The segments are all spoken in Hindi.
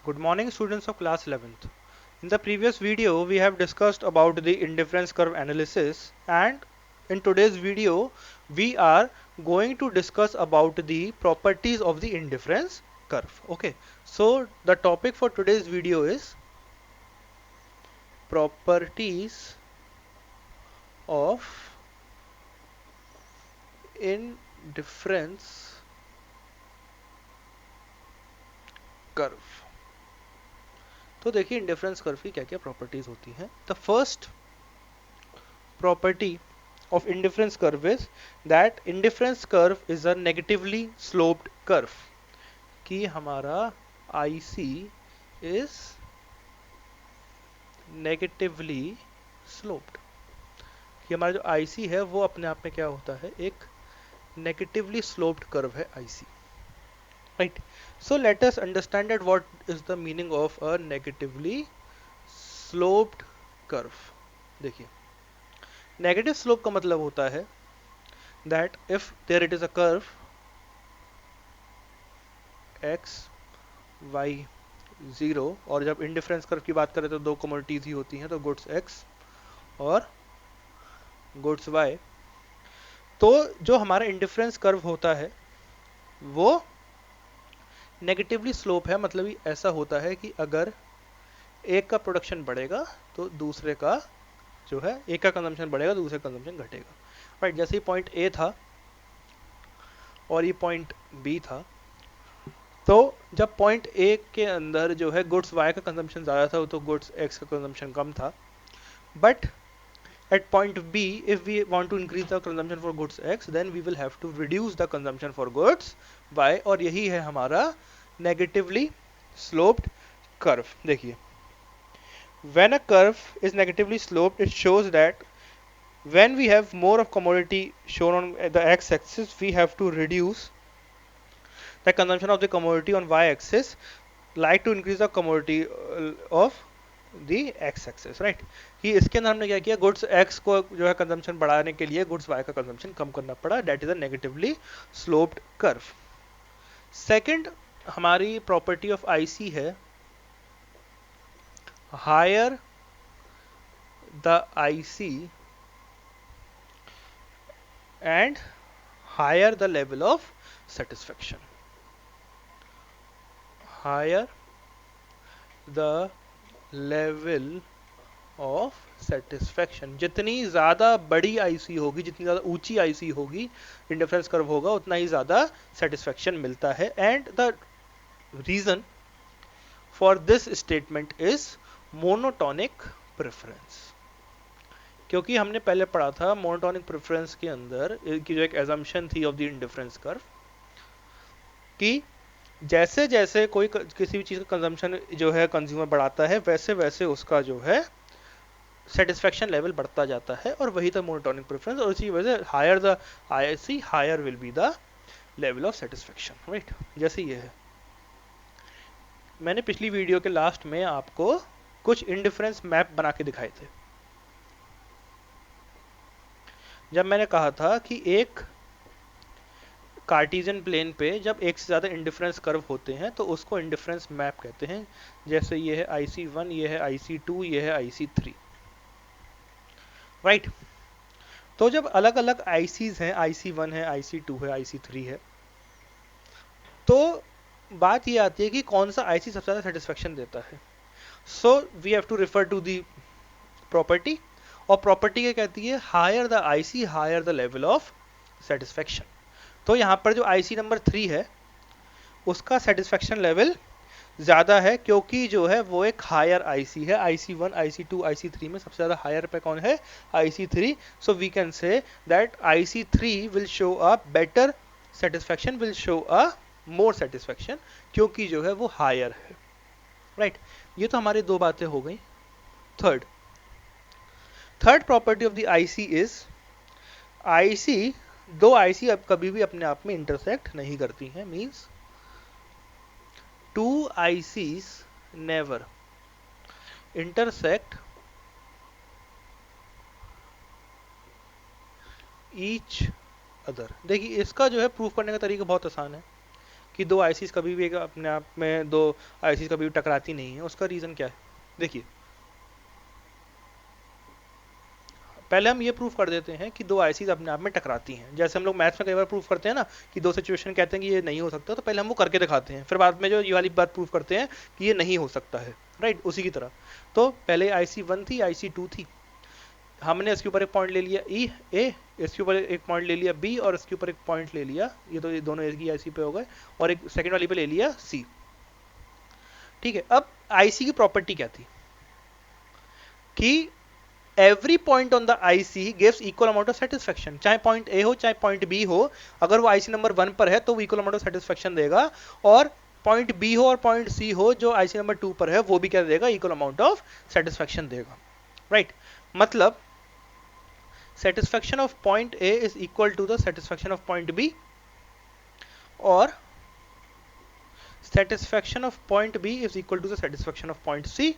Good morning, students of class 11th. In the previous video, we have discussed about the indifference curve analysis, and in today's video, we are going to discuss about the properties of the indifference curve. Okay, so the topic for today's video is properties of indifference curve. तो देखिए इंडिफरेंस कर्व की क्या क्या प्रॉपर्टीज होती हैं. The first property of indifference curve is that indifference curve is a negatively sloped curve कि हमारा IC is negatively sloped कि हमारा जो IC है वो अपने आप में क्या होता है, एक negatively sloped curve है IC, right? So let us understand that what is the meaning of a negatively sloped curve. देखिए नेगेटिव स्लोप का मतलब होता है that if there it is a curve x y 0, और जब इंडिफरेंस कर्व की बात करें तो दो कमोडिटीज ही होती हैं, तो गुड्स x और गुड्स y. तो जो हमारा इंडिफरेंस कर्व होता है वो नेगेटिवली स्लोप है. मतलब ये ऐसा होता है कि अगर एक का प्रोडक्शन बढ़ेगा तो दूसरे का जो है, एक का कंजम्पशन बढ़ेगा दूसरे का कंजम्पशन घटेगा, राइट? जैसे ही पॉइंट ए था और ये पॉइंट बी था, तो जब पॉइंट ए के अंदर जो है गुड्स वाई का कंजम्पशन ज़्यादा था तो गुड्स एक्स का कंजम्पशन कम था. But at point B, if we want to increase the consumption for goods X, then we will have to reduce the consumption for goods Y, और यही है हमारा negatively sloped curve. देखिए when a curve is negatively sloped, it shows that when we have more of commodity shown on the X axis, we have to reduce the consumption of the commodity on Y axis, like to increase the commodity of the x axis, right? कि इसके अंदर हमने क्या किया, गुड्स एक्स को जो है कंजम्पशन बढ़ाने के लिए गुड्स वाई का कंजम्पशन कम करना पड़ा. That is a negatively sloped curve. Second हमारी प्रॉपर्टी ऑफ आईसी है higher the IC and higher the level of satisfaction. Higher the level of satisfaction. जितनी ज़्यादा बड़ी आईसी होगी, जितनी ज़्यादा ऊंची आईसी होगी, इंडिफरेंस कर्व होगा, उतना ही ज़्यादा सेटिस्फेक्शन मिलता है. And the reason for this statement is monotonic preference. क्योंकि हमने पहले पढ़ा था मोनोटोनिक प्रेफरेंस के अंदर की जो एक एजम्पशन थी ऑफ द इंडिफरेंस कर्व कि जैसे जैसे कोई किसी भी चीज़ का कंजम्पशन जो है कंज्यूमर बढ़ाता है, वैसे वैसे उसका जो है सेटिस्फेक्शन लेवल बढ़ता जाता है, और वही था मोनोटोनिक प्रेफरेंस. और इसी वजह से higher the IC higher will be the level of satisfaction, right? जैसे ये है, मैंने पिछली वीडियो के लास्ट में आपको कुछ इंडिफरेंस मैप बना के दिखाए थे. जब मैंने कहा था कि एक कार्टेशियन प्लेन पे जब एक से ज़्यादा इंडिफरेंस कर्व होते हैं तो उसको इंडिफरेंस मैप कहते हैं. जैसे ये है IC1, ये है IC2, ये है IC3, राइट? तो जब अलग अलग आईसीज हैं, IC1 है, IC2 है, IC3 है, तो बात ये आती है कि कौन सा आईसी सबसे ज़्यादा सेटिस्फेक्शन देता है. So we have to refer to the property, और प्रॉपर्टी क्या कहती है, higher the IC higher the level of satisfaction. तो यहाँ पर जो आईसी नंबर 3 है उसका सेटिस्फेक्शन लेवल ज़्यादा है, क्योंकि जो है वो एक हायर आईसी है. IC1, IC2, IC3 में सबसे ज़्यादा हायर पे कौन है, IC3. So we can say that IC3 will show a better satisfaction, will show a more satisfaction, क्योंकि जो है वो हायर है, राइट? ये तो हमारी दो बातें हो गई. Third property of the IC is IC, दो आईसी अब कभी भी अपने आप में इंटरसेक्ट नहीं करती हैं. Means two ICs never intersect each other. देखिए इसका जो है प्रूफ करने का तरीका बहुत आसान है कि दो आईसीज कभी भी अपने आप में दो आईसीज कभी भी टकराती नहीं है? उसका रीजन क्या है? देखिए, पहले हम ये प्रूफ कर देते हैं कि दो आईसीज अपने आप में टकराती हैं, जैसे हम लोग मैथ्स में कई बार प्रूफ करते हैं ना कि दो सिचुएशन कहते हैं कि ये नहीं हो सकता, तो पहले हम वो करके दिखाते हैं, फिर बाद में जो ये वाली बात प्रूफ करते हैं कि ये नहीं हो सकता है, राइट? उसी की तरह तो पहले आईसी 1 थी, आईसी 2 थी, हमने इसके ऊपर एक पॉइंट ले लिया ई ए, इसके ऊपर एक पॉइंट ले लिया बी, और इसके ऊपर एक पॉइंट ले लिया, ये तो ये दोनों एक ही आईसी पे हो गए, और एक सेकंड वाली पे ले लिया सी। ठीक है, अब आईसी की प्रॉपर्टी क्या थी कि every point on the IC gives equal amount of satisfaction, चाहे पॉइंट ए हो चाहे पॉइंट बी हो, अगर वो आईसी नंबर 1 पर है तो वो इक्वल अमाउंट ऑफ सेटिस्फेक्शन देगा, और पॉइंट बी हो और पॉइंट सी हो जो आईसी नंबर 2 पर है, वो भी क्या देगा? इक्वल अमाउंट ऑफ सेटिस्फेक्शन देगा, राइट? मतलब satisfaction of point A is equal to the satisfaction of point B, और satisfaction of point B is equal to the satisfaction of point C।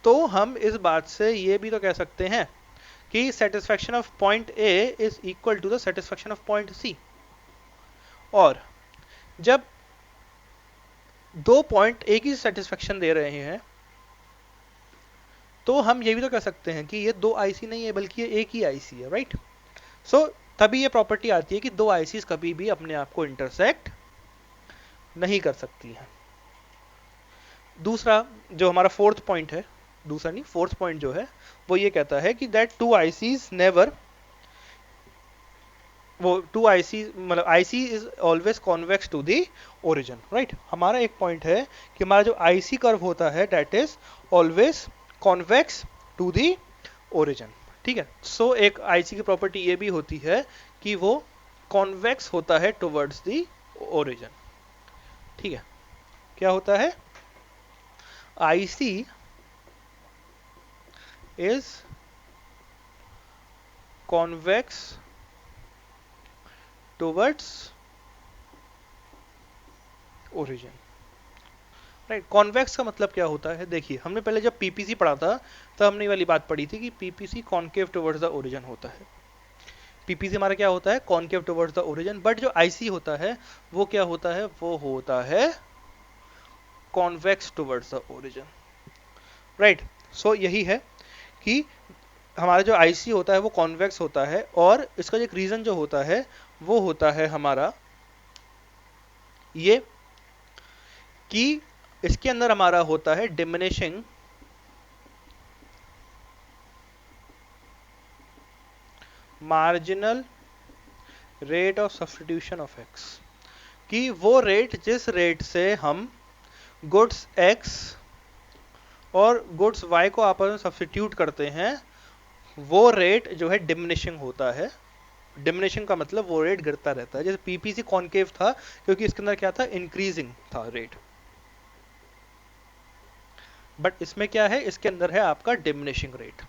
तो हम इस बात से ये भी तो कह सकते हैं कि satisfaction of point A is equal to the satisfaction of point C, और जब दो पॉइंट एक ही सेटिस्फेक्शन दे रहे हैं तो हम ये भी तो कह सकते हैं कि ये दो आईसी नहीं है बल्कि ये एक ही आईसी है, राइट? सो तभी ये प्रॉपर्टी आती है कि दो आईसीज कभी भी अपने आप को इंटरसेक्ट नहीं कर सकती हैं। दूसरा जो हमारा फोर्थ पॉइंट है, दूसरा नहीं फोर्थ पॉइंट जो है वो ये कहता है कि दैट टू आईसीज नेवर, वो टू आईसी मतलब IC is always convex to the origin, right? हमारा एक पॉइंट है कि हमारा जो आईसी कर्व होता है that is always convex to the origin, ठीक है? सो एक आईसी की प्रॉपर्टी ये भी होती है कि वो कॉन्वेक्स होता है टुवर्ड्स द ओरिजिन, ठीक है? क्या होता है? IC is convex towards origin, right? Convex का मतलब क्या होता है? देखिए, हमने पहले जब पीपीसी पढ़ा था तब हमने ये वाली बात पढ़ी थी कि PPC concave towards the origin होता है। पीपीसी हमारा क्या होता है? Concave towards the origin. But जो आईसी होता है वो क्या होता है? वो होता है convex towards the origin, right? So यही है कि हमारा जो आईसी होता है वो कॉन्वेक्स होता है, और इसका एक रीजन जो होता है वो होता है हमारा ये कि इसके अंदर हमारा होता है diminishing marginal rate of substitution of x, कि वो रेट जिस रेट से हम गुड्स एक्स और गुड्स वाई को आपस में सब्स्टिट्यूट करते हैं वो रेट जो है डिमिनिशिंग होता है। डिमिनिशिंग का मतलब वो रेट गिरता रहता है। जैसे पीपीसी कॉन्केव था क्योंकि इसके अंदर क्या था? इंक्रीजिंग था रेट, बट इसमें क्या है? इसके अंदर है आपका डिमिनिशिंग रेट,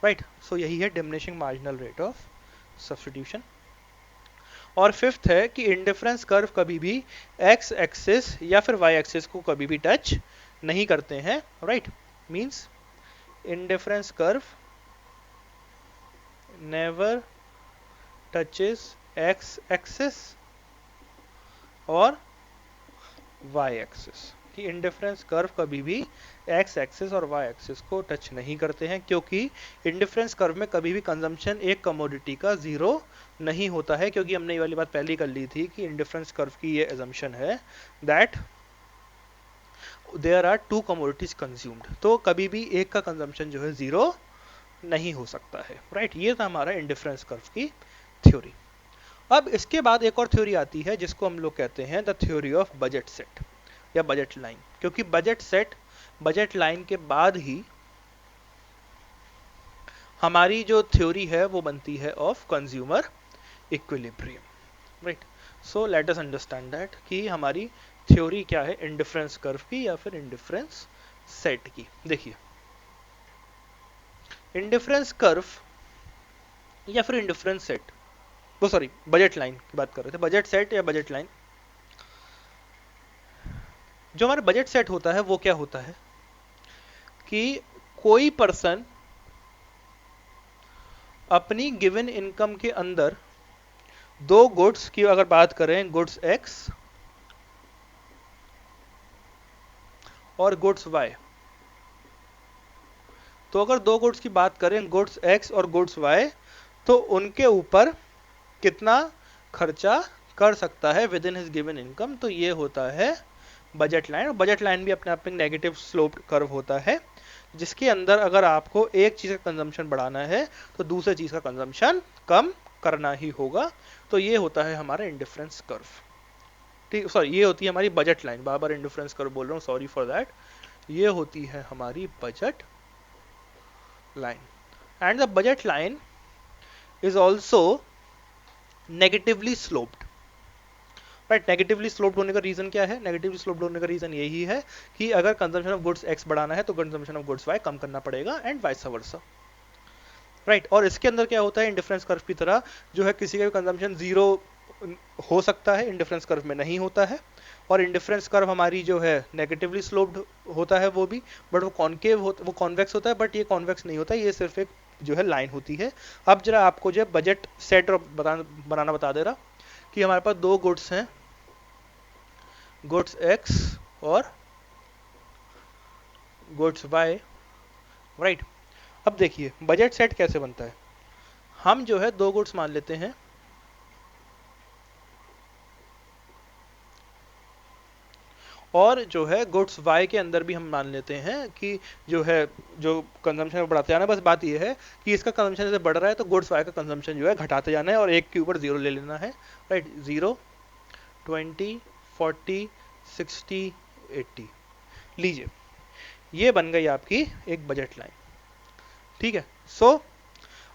राइट? सो यही है diminishing marginal rate of substitution. और फिफ्थ है कि इंडिफरेंस कर्व कभी भी एक्स एक्सिस या फिर वाई एक्सिस को कभी भी टच नहीं करते हैं, right? Means indifference curve never touches x axis और वाई एक्सिस, कि इंडिफरेंस कर्व कभी भी एक्स एक्सिस और वाई एक्सिस को टच नहीं करते हैं, क्योंकि इंडिफरेंस कर्व में कभी भी कंजम्पशन एक कमोडिटी का जीरो नहीं होता है, क्योंकि हमने ये वाली बात पहले ही कर ली थी कि इंडिफरेंस कर्व की ये एजम्पशन है that there are two commodities consumed, तो कभी भी एक का कंजम्पशन जो है जीरो नहीं हो सकता है, राइट? ये था हमारा इंडिफरेंस कर्व की थ्योरी। अब इसके बाद एक और थ्योरी आती है जिसको हम लोग कहते हैं the theory of budget set या बजट लाइन, क्योंकि बजट सेट बजट लाइन के बाद ही हमारी जो थ्योरी है वो बनती है of consumer equilibrium, right? So let us understand that कि हमारी थ्योरी क्या है इंडिफरेंस कर्व की या फिर इंडिफरेंस सेट की। देखिए, इंडिफरेंस कर्व या फिर इंडिफरेंस सेट, वो सॉरी बजट लाइन की बात कर रहे थे, बजट सेट या बजट लाइन। जो हमारा बजट सेट होता है वो क्या होता है कि कोई पर्सन अपनी गिवन इनकम के अंदर दो गुड्स की अगर बात करें, गुड्स एक्स और गुड्स वाई, तो अगर दो गुड्स की बात करें, गुड्स एक्स और गुड्स वाई, तो उनके ऊपर कितना खर्चा कर सकता है with in his given income, तो ये होता है बजट लाइन। और बजट लाइन भी अपने आप में नेगेटिव स्लोप कर्व होता है, जिसके अंदर अगर आपको एक चीज का कंजम्पशन बढ़ाना है तो दूसरे चीज का कंजम्पशन कम करना ही होगा। तो ये होता है हमारा इंडिफरेंस कर्व। ठीक, सॉरी, ये होती है हमारी बजट लाइन, बार बार इंडिफरेंस कर्व बोल रहा हूँ, सॉरी फॉर दैट। ये होती है हमारी budget line, and the budget line is also negatively sloped. Right, negatively sloped होने का रीजन क्या है? नेगेटिवली स्लोप्ड होने का रीजन यही है कि अगर कंजम्पशन ऑफ गुड्स एक्स बढ़ाना है तो कंजम्पशन ऑफ गुड्स वाई कम करना पड़ेगा, एंड वाइस वर्सा। राइट, और इसके अंदर क्या होता है, इंडिफरेंस कर्व की तरह जो है किसी का भी कंजम्पशन जीरो हो सकता है, इंडिफरेंस कर्व में नहीं होता है। और इंडिफरेंस कर्व हमारी जो है नेगेटिवली स्लोप्ड होता है वो भी, बट वो कॉन्केव वो कॉन्वेक्स होता है, बट ये कॉन्वेक्स नहीं होता, ये सिर्फ एक जो है लाइन होती है। अब जरा आपको जो है बजट सेट बनाना बता दे रहा कि हमारे पास दो गुड्स हैं, गुड्स एक्स और गुड्स वाई। राइट, अब देखिए बजट सेट कैसे बनता है। हम जो है दो गुड्स मान लेते हैं, और जो है गुड्स वाई के अंदर भी हम मान लेते हैं कि जो है जो कंजम्पशन बढ़ाते जाना है। बस बात ये है कि इसका कंजम्पशन जैसे बढ़ रहा है तो गुड्स वाई का कंजम्पशन जो है घटाते जाना है और एक के ऊपर जीरो ले लेना है। राइट, 0, 20, 40, 60, 80 लीजिए, ये बन गई आपकी एक बजट लाइन। ठीक है, सो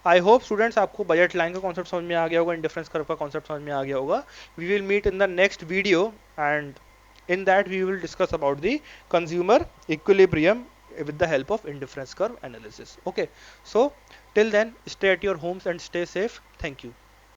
आई होप स्टूडेंट्स आपको बजट लाइन का कॉन्सेप्ट समझ में आ गया होगा, इंडिफरेंस कर्व का कॉन्सेप्ट समझ में आ गया होगा। We will meet in the next video, and in that we will discuss about the consumer equilibrium with the help of indifference curve analysis. Okay, so till then stay at your homes and stay safe. Thank you.